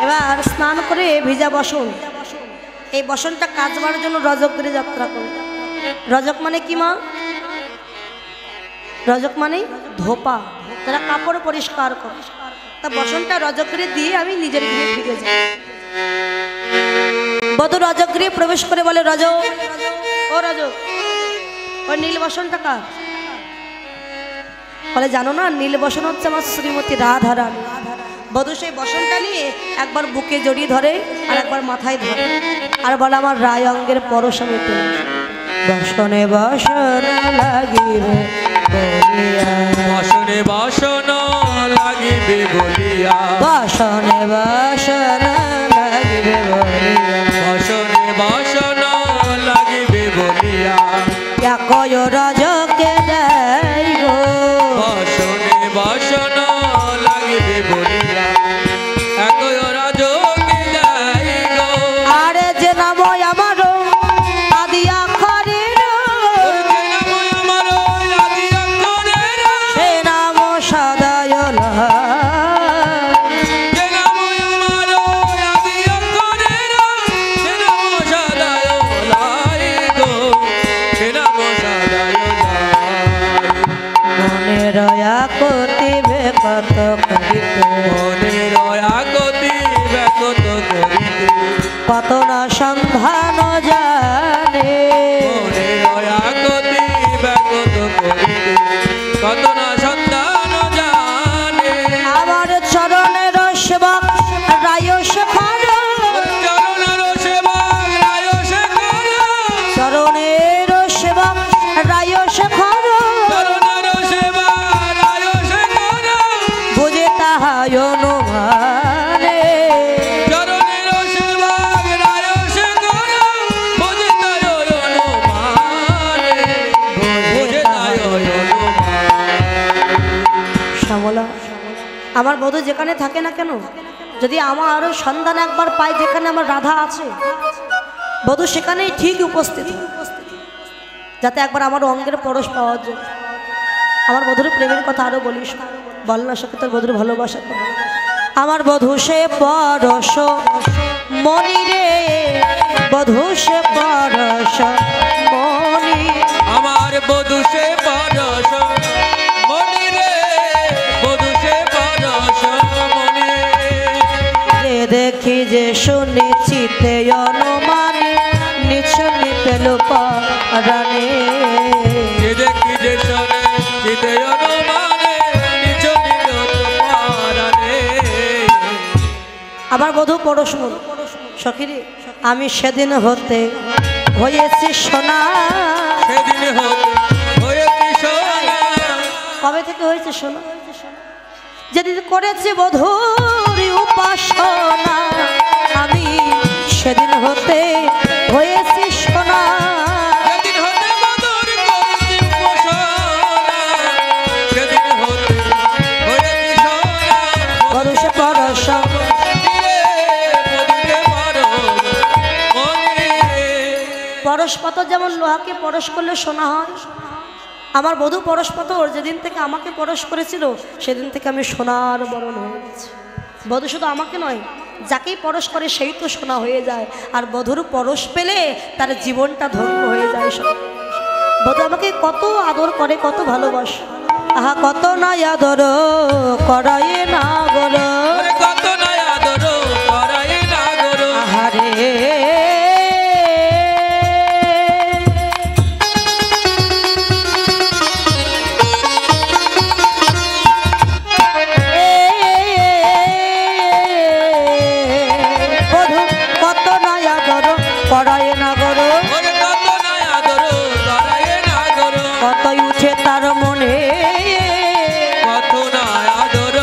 এবার স্নান করে ভিজা বসন, এই বসনটা কাচবার জন্য রজকগিরি যাত্রা করে। রজক মানে কি মা? রজক মানে ধোপা, তারা কাপড় পরিষ্কার করে। তা বসনটা রজকগিরি দিয়ে আমি নিজের গৃহে ফিরে যাই। বধূ রজকগৃহে প্রবেশ করে বলে, রজক, ও রজক, ওই নীল বসনটা কার? বলে, জানো না, নীল বসন হচ্ছে আমার শ্রীমতী রাধা রানী। বধূ সেই বসনটা নিয়ে একবার বুকে জড়িয়ে ধরে আর একবার মাথায় ধরে আর বলে, আমার রায় অঙ্গের পরশ আমি পেয়ে। বসনে বসন লাগিবে বলিয়া, বসনে বসন লাগিবে বলিয়া, বসনে বসন লাগিবে বলিয়া, বসনে বসন লাগিবে বলিয়া, একয় রজকে দেয় গো, বসনে বসন লাগিবে বলিয়া, একই রাজকে যাই গো। আরে যে নাম আমার আদি অক্ষরের, যে নাম আমার আদি অক্ষরের, সে নাম সদায় যে নাম আমার আদি অক্ষরের, সে নাম সদায় লাই গো, সে নাম সদায় লাই। মনের আকতিবে কত করিতে, মনের আকতি ব্যকত করিতে, কত না সন্ধান জানে, মনের আকতি ব্যকত করিতে, কত না সন্তান জানে। আমার চরণের সেবক রায় শেখর, চরণের সেবক রায় শেখর, চরণের সেবক রায় শেখর, চরণের সেবক রায় শেখর, বুঝে তাহায় অনুমানে, চরণের সেবক রায় শেখর, বুঝে তায় অনুমানে, বুঝে তায় অনুমানে। আমার বধূ যেখানে থাকে না কেন, যদি আমার আরো সন্ধান একবার পাই যেখানে আমার রাধা আছে, বধূ সেখানেই ঠিক উপস্থিত, যাতে একবার আমার অঙ্গের পরশ পাওয়া যায়। আমার বধূর প্রেমের কথা আরো বলিস, বল না সত্যি তোর বধূর ভালোবাসা কথা। আমার বধূ সে পরশ মনি রে, বধূ সে পরশ মনি, আমার বধূ সে পরশ মনি রে, বধূ সে পরশ মনি। যে দেখি যে শুনি চিতে অনুমানে, নিছনি পেল পরাণে। যে দেখি যে শোনে চিতে অনুমানে, নিছনি পেল পরাণে। আমার বধূ পরশ মনি। সখিরে আমি সেদিন হতে হয়েছি সোনা। সেদিন হয়েছি সোনা। কবে থেকে হয়েছে সোনা? যেদিন করেছে বধূর উপাসনা, আমি সেদিন হতে হয়েছি সোনা। সেদিন হতে বধূর করেছি উপাসনা, সেদিন হতে হয়েছি সোনা। বধূ সে পরশ পরশ পাথর, যেমন লোহাকে পরশ করলে সোনা হয়, আমার বধূ পরশ পাথর যেদিন থেকে আমাকে পরশ করেছিল সেদিন থেকে আমি সোনার বরণ হয়ে গেছি। বধূ শুধু আমাকে নয়, যাকেই পরশ করে সেই তো সোনা হয়ে যায়। আর বধূর পরশ পেলে তার জীবনটা ধন্য হয়ে যায়। বধূ আমাকে কত আদর করে, কত ভালোবাসে। আহা কত না আদর করায় না গর, কত না আদর করায় না গর। আহারে করায় না গর, কত না আদর করায় না গর। কতই উঠে তার মনে, কত না আদর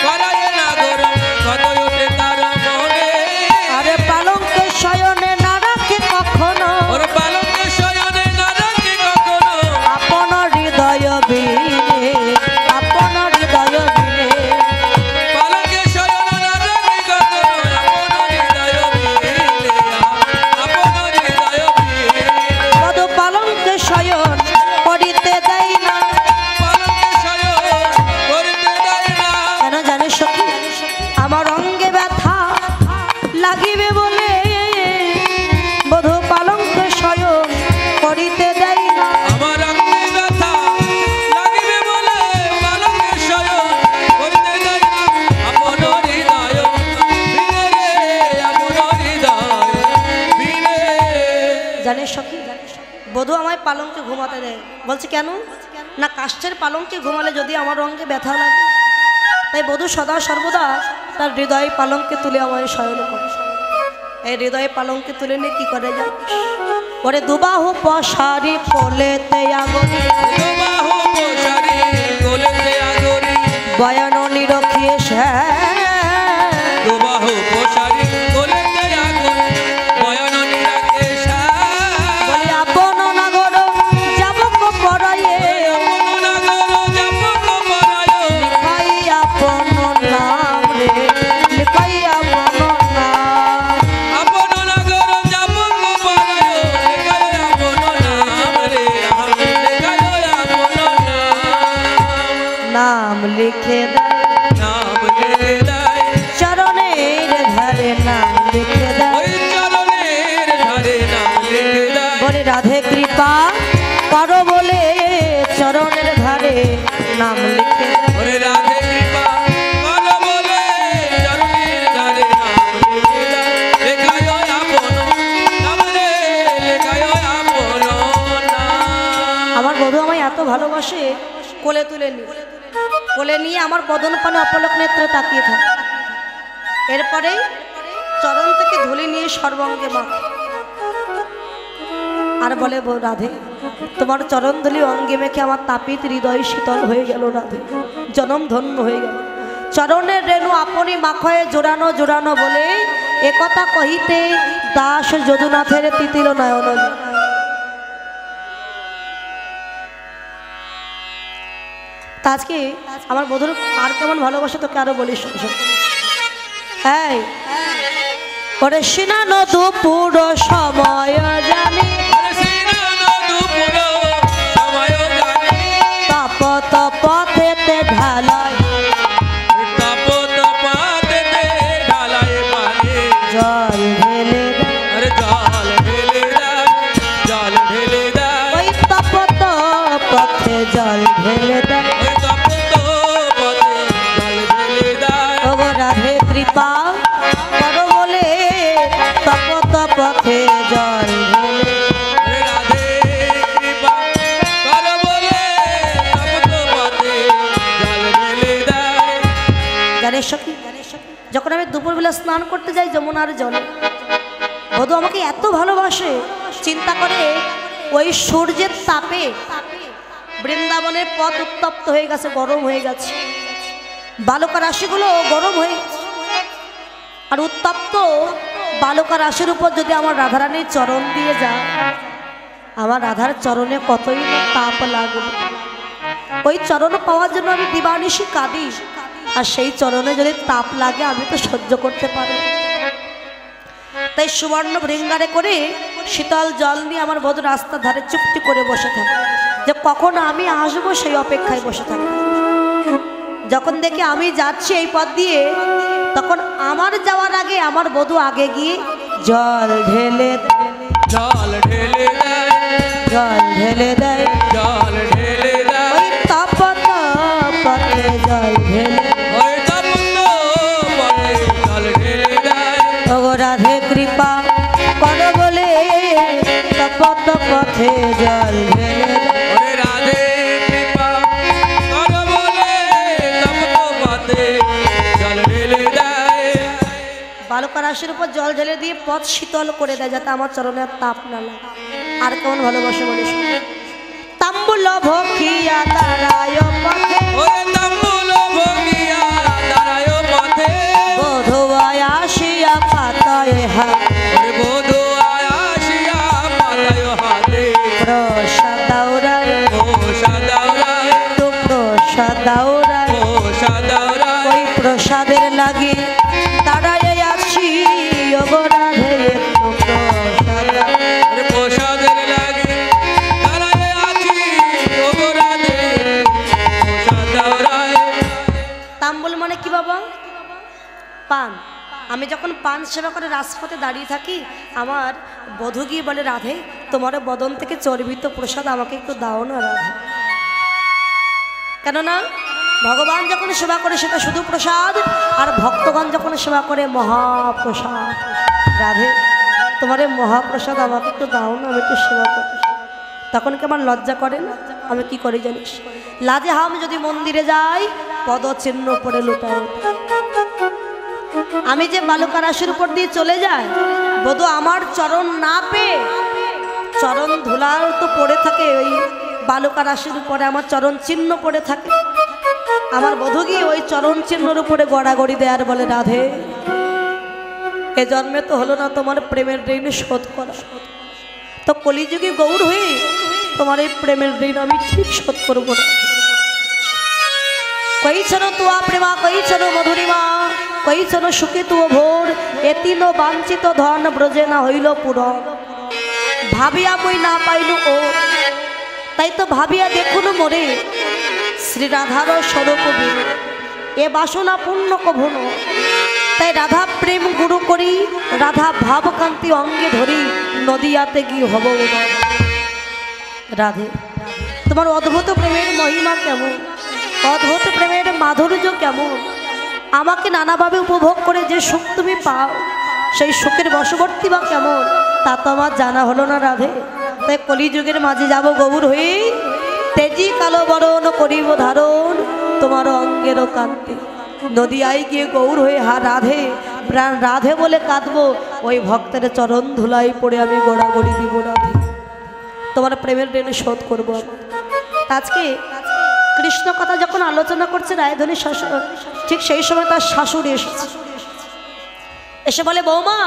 করায় না গর, কত উঠে তার মনে। আরে পালঙ্কে শয়নে না রাখে কখনো, ওর পালকে শয়নে না রাখে কখনো। আপন হৃদয় বিনে, আপন হৃদয় বিনে। পালকে শয়নে না রাখে কখনো, আপন হৃদয় বিনে, আপন হৃদয় বিনে। কত পালঙ্কে শয়ন করিতে দেয় না, পালকে শয়ন করিতে দেয় না। কেন জানিস সখী? আমার অঙ্গে ব্যথা লাগিবে বলে বধূ পালঙ্কে শয়ন করিতে দেয় না। আমার অঙ্গে ব্যথা লাগিবে বলে পালকে শয়ন করিতে দেয় না। আপন হৃদয় বিনে রে, আপন হৃদয় বিনে। জানিস সখী, বধূ আমায় পালঙ্কে ঘুমাতে দেয়। বলছে কেন? না কাষ্ঠের পালঙ্কে ঘুমালে যদি আমার অঙ্গে ব্যথা লাগে, তাই বধূ সদা সর্বদা তার হৃদয় পালঙ্কে তুলে আমায় শয়ন করে। এই হৃদয়ে পালঙ্কে তুলে নিয়ে কি করে জানিস? ওরে দুবাহু পশারি কোলেতে আগনি, দুবাহু প্রসারী কোলেতে আগরি। বয়াননি রখিয়ে সে, দুবাহু প্রসারী কোলেতে আগরি, বয়াননি রাখে সায়। বলি আপন নাগর যাবক পরায়ে, আপন নাগর যাবক পরায়। লিখাই আপন নাম রে, লিখাই আপন নাম। আপন নাগর যাবক পরায়, লেখায় আপন নাম রে, লেখায় আপন নাম। নাম লিখে দেয় নাম লিখে দেয় চরণের ধারে, নাম লিখে দেয়। ওই চরণের ধারে, নাম লিখে দেয়। বলে রাধে কৃপা করো বলে চরণের ধারে নাম লিখে দেয়। ওরে রাধে কৃপা করো বলে চরণের ধারে নাম লিখে দেয়। লেখায় আপন নাম রে, লেখায় আপন নাম। আমার বধূ আমায় এত ভালোবাসে, কোলে তুলে নিয়ে, কোলে নিয়ে আমার বদন পানে অপলক নেত্রে তাকিয়ে থাকে। এরপরে চরণ থেকে ধুলি নিয়ে সর্বাঙ্গে মাখে আর বলে রাধে তোমার চরণ ধুলি অঙ্গে মেখে আমার তাপিত হৃদয় শীতল হয়ে গেল, রাধে জনম ধন্য হয়ে গেল। চরণের রেণু আপনি মাখয়ে জোড়ানো জোড়ানো বলে একথা কহিতে দাস যদুনাথের তিতিল নয়ন। তা আজকে আমার বধুর আর কেমন ভালোবাসে তোকে আরো বলিস। হ্যাঁ, ওরে সিনানো দুপুর সময় জানি, তপ তপথেতে ঢালাই, জল ঢেলে দেয়, ওই তপ তপথে জল ঢেলে দেয়। ওগো রাধে কৃপা করো বলে তপ তপথে জল ঢেলে। জানিস সখী, যখন আমি দুপুরবেলা স্নান করতে যাই যমুনার জলে, বধূ আমাকে এত ভালোবাসে, চিন্তা করে ওই সূর্যের তাপে বৃন্দাবনের পথ উত্তপ্ত হয়ে গেছে, গরম হয়ে গেছে, বালুকা রাশিগুলো গরম হয়ে গেছে। আর উত্তপ্ত বালুকা রাশির উপর যদি আমার রাধারানীর চরণ দিয়ে যায়, আমার রাধার চরণে কতই না তাপ লাগবে। ওই চরণ পাওয়ার জন্য আমি দিবানিশি কাঁদি, আর সেই চরণে যদি তাপ লাগে আমি তো সহ্য করতে পারি। তাই সুবর্ণ ভৃঙ্গারে করে শীতল জল নিয়ে আমার বধূ রাস্তার ধারে চুপটি করে বসে থাকে, যে কখন আমি আসবো সেই অপেক্ষায় বসে থাকে। যখন দেখি আমি যাচ্ছি এই পথ দিয়ে, তখন আমার যাওয়ার আগে আমার বধূ আগে গিয়ে জল ঢেলে জল ঢেলে দেয়, জল ঢেলে দেয়, জল ঢেলে দেয়, ওই তপ তপথে জল ঢেলে। ওই তপতে জল ঢেলে দেয়। ওগো রাধে কৃপা করো বলে তপ তপথে জল ঢেলে দেয়। ওরে রাধে কৃপা করো বলে তপতে জল ঢেলে দেয়। বালুকা রাশির উপর জল ঢেলে দিয়ে পথ শীতল করে দেয়, যাতে আমার চরণে আর তাপ না লাগে। আর কেমন ভালোবাসে বলিস। তাম্বুল ভক্ষিয়া দাঁড়ায় পথে, ওরে তাম্বুল ভোগিয়া দাঁড়ায় পথে, বধূ আসিয়া পাতায় হাত, ওরে বধূ আসিয়া পাতায় হাতে, প্রসাদাওরায় প্রসাদাওরায়, তো প্রসাদাওরায়, প্রসাদাওরায়, ওই প্রসাদের লাগি দাঁড়ায় আছি। ওগো রাধে একটু প্রসাদাওরায়, ওরে প্রসাদের লাগে দাঁড়ায় আছি, ওগো রাধে প্রসাদাওরায়। তাম্বুল মানে কি বাবা? পান। আমি যখন পান সেবা করে রাজপথে দাঁড়িয়ে থাকি, আমার বধূ গিয়ে বলে, রাধে তোমার বদন থেকে চর্বিত প্রসাদ আমাকে একটু দাও না রাধে। কেননা ভগবান যখন সেবা করে সেটা শুধু প্রসাদ, আর ভক্তগণ যখন সেবা করে মহাপ্রসাদ। রাধে তোমার এই মহাপ্রসাদ আমাকে একটু দাও না, আমি একটু সেবা করি। তখন কি আমার লজ্জা করে না? আমি কি করি জানিস? লাজে হাম যদি মন্দিরে যাই, পদচিহ্ন পরে লুটায়। আমি যে বালুকা রাশির উপর দিয়ে চলে যাই, বধূ আমার চরণ না পেয়ে, চরণ ধুলার তো পড়ে থাকে, ওই বালুকা রাশির উপরে আমার চরণ চিহ্ন পড়ে থাকে। আমার বধূ গিয়ে ওই চরণ চিহ্নের উপরে গড়াগড়ি দেয় আর বলে, রাধে এ জন্মে তো হলো না তোমার প্রেমের ঋণ শোধ করা, তো কলিযুগে গৌর হয়ে তোমার এই প্রেমের ঋণ আমি ঠিক শোধ করবো না। কইছনো তুয়া প্রেমা, কইছনো মধুরিমা, কইছনো সুখে তুয় ভোর, এতিন বাঞ্ছিত ধন ব্রজে না হইল পূরণ। ভাবিয়া মই না পাইল ও, তাই তো ভাবিয়া দেখুন মোরে শ্রী রাধার স্বরূপ বীর, এ বাসনা পূর্ণ কভুন। তাই রাধা প্রেম গুরু করি, রাধা ভাবকান্তি অঙ্গে ধরি, নদিয়াতে গিয়ে হব উদয়। রাধে তোমার অদ্ভুত প্রেমের মহিমা কেমন, অদ্ভুত প্রেমের মাধুর্য কেমন, আমাকে নানাভাবে উপভোগ করে যে সুখ তুমি পাও, সেই সুখের বশবর্তী বা কেমন, তা তো আমার জানা হলো না রাধে। তাই কলিযুগের মাঝে যাব গৌর হয়ে, তেজি কালো বরণ করিব ধারণ, তোমার অঙ্গের কান্তি। নদিয়ায় গিয়ে গৌর হয়ে হা রাধে প্রাণ রাধে বলে কাঁদবো, ওই ভক্তের চরণ ধুলাই পড়ে আমি গোড়াগড়ি দিব রাধে, তোমার প্রেমের ঋণ শোধ করবো। আজকে কৃষ্ণ কথা যখন আলোচনা করছে রায়ধনীর শাশুড়, ঠিক সেই সময় তার শাশুড়ি এসেছে, এসে বলে, বৌমা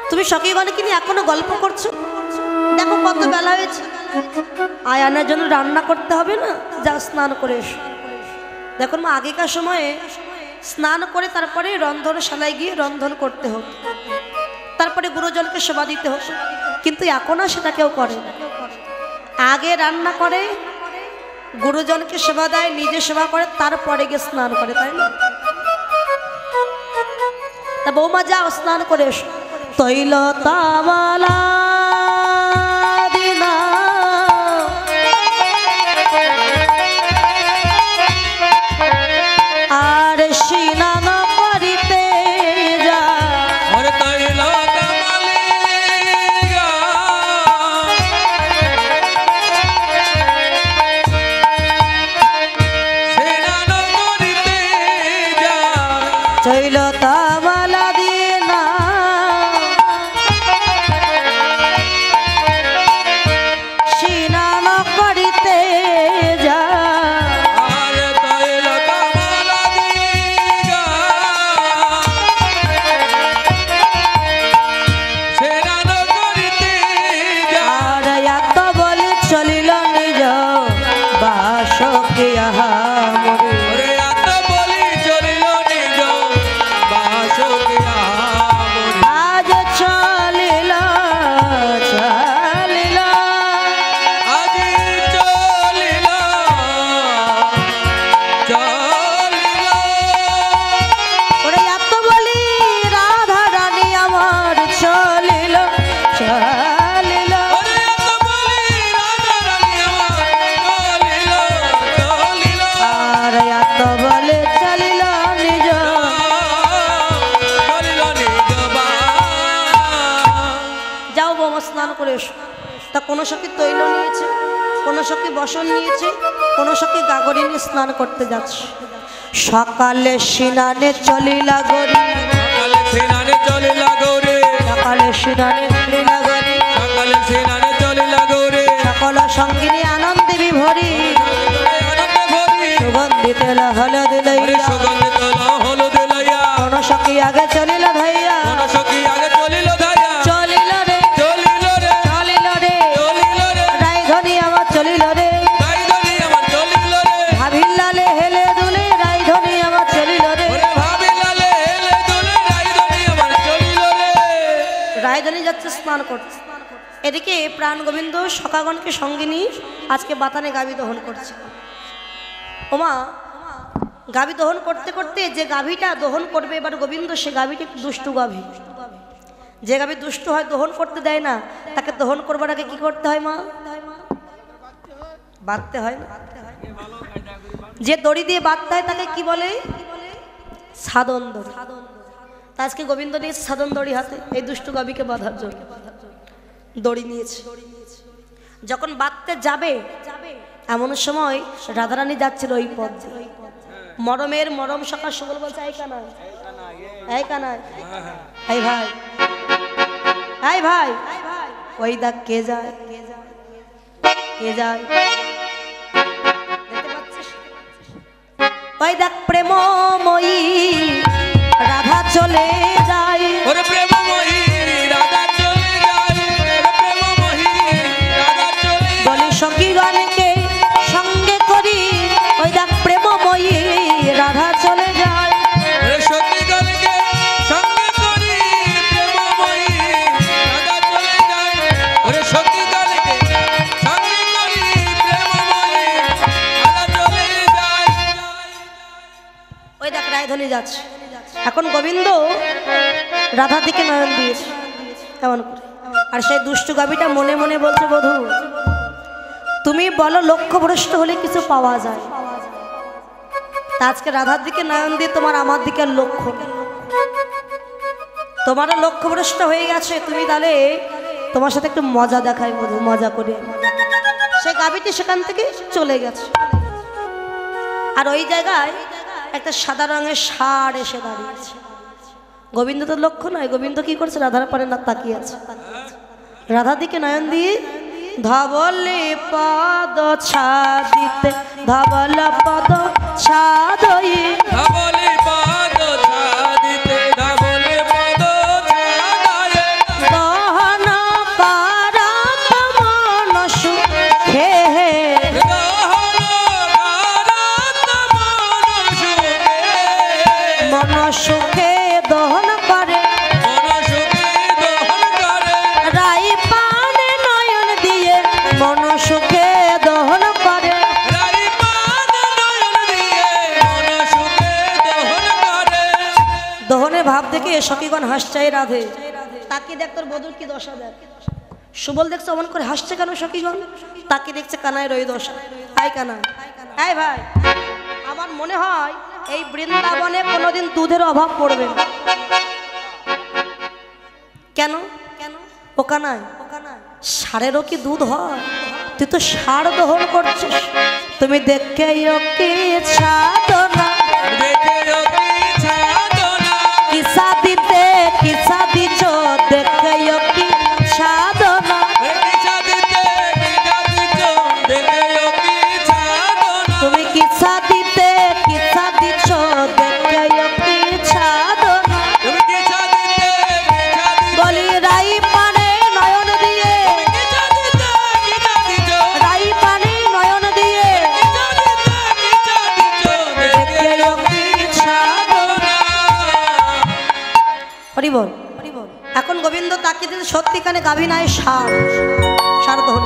তুমি সখীগণকে নিয়ে এখনো গল্প করছো, দেখো কত বেলা হয়েছে, আয়ানের জন্য রান্না করতে হবে না, যা স্নান করে এসো। দেখুন মা, আগেকার সময়ে স্নান করে তারপরে রন্ধনশালায় গিয়ে রন্ধন করতে হতো, তারপরে গুরুজনকে সেবা দিতে হতো। কিন্তু এখন আর সেটা কেউ করে না। আগে রান্না করে, গুরুজনকে সেবা দেয়, নিজে সেবা করে, তারপরে গিয়ে স্নান করে, তাই না? তা বৌমা যাও স্নান করে এসো। তৈল তামালা দিনা আর সিনান করিতে যা। ওরে তৈল তামালিয়া স্নান করিতে যা। তৈল তামালা দিনা সিনান করিতে যা। আরে তৈল তামালিয়া স্নান করিতে যা। আর এত বলে চলিল নিজ বাসকে আহা মরে। ওরে এত বলি চলিল নিজ বাসকে আমরে। আজ চলিল চলিল আজি চলিল চলিল। ওরে এত বলি রাধা রানী আমার চলিল চলিল। ওরে এত বলি রাধা রানী আমার চলিল চলিল। আর এত বলে চলিল নিজ। চলিল নিজ বা। যাও বৌমা স্নান করে এসো। তা কোনো সখী তৈল নিয়েছে, কোনো সখী বসন নিয়েছে, কোনো সখী গাগরি নিয়ে স্নান করতে যাচ্ছে। সকালে সিনানে চলিলা গরি, সকালে স্নানে চলিলা গৌরে। সকালে সিনানে চলিলা গরি। সকালে স্নানে চলিলা গৌরে। সকল সঙ্গিনী আনন্দে বিভরি, আনন্দে ভরি। সুগন্ধিত হলদ ওরে লইয়া সুগন্ধিত হলুদ লইয়া। কোন সখী আগে চলিল ধাইয়া। কোন সখী আগে চলিল ধাইয়া। চলিল রে চলিল রে চলিল রে চলিল রে। রাইধনি আমার চলিল রে। রাইধনি আমার চলিল রে। ভাবিলালে হেলে দুলে রাইধনি আমার চলিল রে। ওরে ভাবিলালে হেলে দুলে রাইধনি আমার চলিল রে। রায়ধনী যাচ্ছে স্নান করছে। এদিকে প্রাণ গোবিন্দ সখাগণকে সঙ্গে নিয়ে আজকে বাতানে গাভী দহন করছে। ওমা, গাভী দহন করতে করতে যে গাভীটা দহন করবে এবার গোবিন্দ, সে গাভীটা একটু দুষ্টু গাভী। যে গাভী দুষ্টু হয়, দহন করতে দেয় না, তাকে দহন করবার আগে কি করতে হয় মা? বাঁধতে হয় না? যে দড়ি দিয়ে বাঁধতে হয় তাকে কি বলে? সাধন দড়ি। তা আজকে গোবিন্দ নিয়েছে সাধন দড়ি হাতে, এই দুষ্টু গাভীকে বাঁধার জন্য দড়ি নিয়েছে। যখন বাঁধতে যাবে এমন সময় রাধারানী যাচ্ছিল ওই পথ দিয়ে। মরমের মরম সকাল সকল বলছে, এই কানাই, এই কানাই, এই ভাই, এই ভাই, ওই দেখ কে যায়, কে যায়, দেখতে পাচ্ছিস? ওই দেখ প্রেমময়ী রাধা চলে যায়। ওরে প্রেমময়ী রাধা চলে যায়। ওরে প্রেমময়ী রাধা চলে যায়। বলি সখীগণকে সঙ্গে করি, ওই দেখ প্রেমময়ী রাধা চলে যায়। ওরে সখীগণকে সঙ্গে করি প্রেমময়ী রাধা চলে যায়। ওরে সখীগণকে সঙ্গে করি প্রেমময়ী রাধা চলে যায়। ওই দেখ রায়ধনী যাচ্ছে। এখন গোবিন্দ রাধার দিকে নয়ন দিয়েছে কেমন করে, আর সেই দুষ্টু গাভীটা মনে মনে বলছে, বধূ তুমি বলো লক্ষ্যভ্রষ্ট হলে কিছু পাওয়া যায়। তা আজকে রাধার দিকে নয়ন দিয়ে তোমার আমার দিকে আর লক্ষ্য নেই। তোমারও লক্ষ্যভ্রষ্ট হয়ে গেছে, তুমি তাহলে তোমার সাথে একটু মজা দেখাই বধূ, মজা করে। সেই গাভীটি সেখান থেকে চলে গেছে। আর ওই জায়গায় একটা সাদা রঙের ষাঁড় এসে দাঁড়িয়েছে। গোবিন্দ তো লক্ষ্য নয়, গোবিন্দ কি করছে? রাধার পারে না তাকিয়ে আছে। রাধার দিকে নয়ন দিয়ে ধবলে পদ ছাদিতে, ধবল পদ ছাদই, ধবলে পদ ছাদিতে, ধবলে পদ ছাদায়ে। দহন পারত মনসু ভাব দেখে সখীগণ হাসছে রাধে। তাকে দেখ তোর বধূর কি দশা দেখ। সুবল দেখছে অমন করে হাসছে কেন সখীগণ? তাকে দেখছে কানায় রই দশা। আয় কানা, আয় ভাই, আমার মনে হয় এই বৃন্দাবনে কোনোদিন দুধের অভাব পড়বে না। কেন? ও কানায়, ষাঁড়েরও কি দুধ হয়? তুই তো ষাঁড় দহন করছিস। তুমি দেখে কি সাধনা, কিসা দিতে কিসা দিছ, দেখে কি সাধনা। তুমি কিসা দিতে কিসা দিছ, দেখে কি সাধনা। বলি রাই পানে নয়ন দিয়ে, রাই পানে নয়ন দিয়ে, দেখে কি সাধনা। হরি বল। এখন গোবিন্দ তাকিয়ে দিল সত্যিখানে গাভী নাই ষাঁড়, ষাঁড় দহন।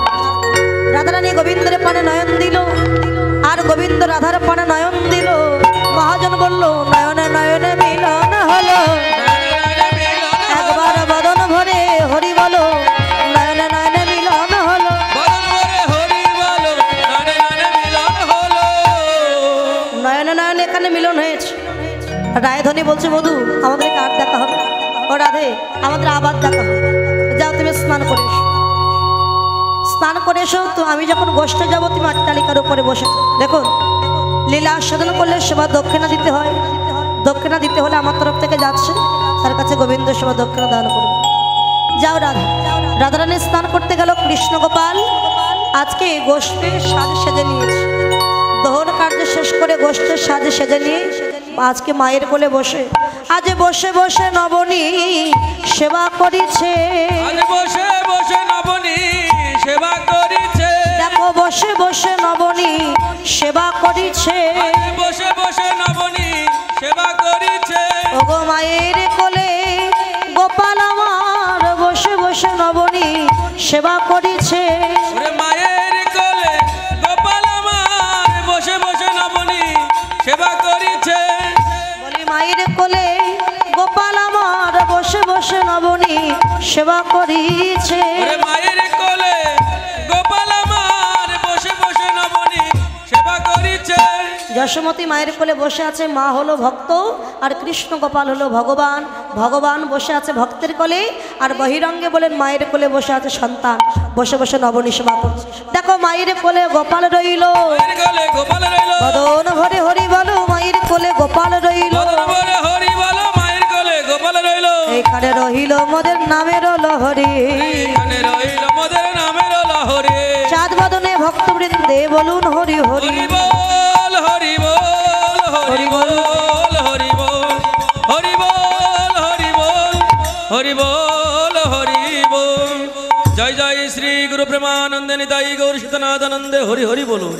রাধারানী গোবিন্দের পানে নয়ন দিল, আর গোবিন্দ রাধার পানে নয়ন দিল। মহাজন বলল নয়নে নয়নে মিলন হলো, একবার বদন ভরে হরি বলো, নয়নে নয়নে মিলন হলো। নয়নে নয়নে এখানে মিলন হয়েছে। রায়ধনী বলছে বধূ আমাদেরকে আর দেখা হবে। ও রাধে আমাদের আবার দেখা হবে, যাও তুমি স্নান করে এসো। স্নান করে এসো তো আমি যখন গোষ্ঠে যাবো তুমি অট্টালিকার উপরে বসে দেখুন। লীলা আস্বাদন করলে সেবা দক্ষিণা দিতে হয়। দক্ষিণা দিতে হলে আমার তরফ থেকে যাচ্ছে, তার কাছে গোবিন্দ সেবা দক্ষিণা দান করবে। যাও রাধা। রাধারানী স্নান করতে গেল কৃষ্ণ গোপাল। আজকে গোষ্ঠীর সাজে সেজে নিয়েছে। দহন কার্য শেষ করে গোষ্ঠীর সাজে সেজে নিয়ে আজকে মায়ের কোলে বসে, আজ বসে বসে নবনী সেবা করিছে। বসে বসে নবনী সেবা করিছে। দেখো বসে বসে নবনী সেবা করিছে। বসে বসে নবনী সেবা করিছে। ওগো মায়ের কোলে গোপাল আমার বসে বসে নবনী সেবা করিছে। মায়ের কোলে গোপাল আমার বসে বসে নবনী সেবা করিছে। বলি মায়ের কোলে গোপাল আমার বসে বসে নবনী সেবা করিছে। মায়ের কোলে গোপাল আমার বসে বসে নবনী সেবা করিছে। যশোমতী মায়ের কোলে বসে আছে, মা হলো ভক্ত আর কৃষ্ণ গোপাল হলো ভগবান। ভগবান বসে আছে ভক্তের কোলে, আর বহিরঙ্গে বলেন মায়ের কোলে বসে আছে সন্তান, বসে বসে নবনী সেবা করছে। দেখো মায়ের কোলে গোপাল রইল, বদন ভরে হরি বলো, মায়ের কোলে গোপাল রইল। এইখানে রহিল মোদের নামের লহরি, চাঁদ বদনে ভক্তবৃন্দে বলুন হরি হরি বল, হরি বল, হরি বল, হরি বল, হরি বল, হরি বল, হরি বল, হরি বল। জয় জয় শ্রী গুরু প্রেমানন্দে নিতাই গৌর সীতনাথ আনন্দে হরি হরি বলুন।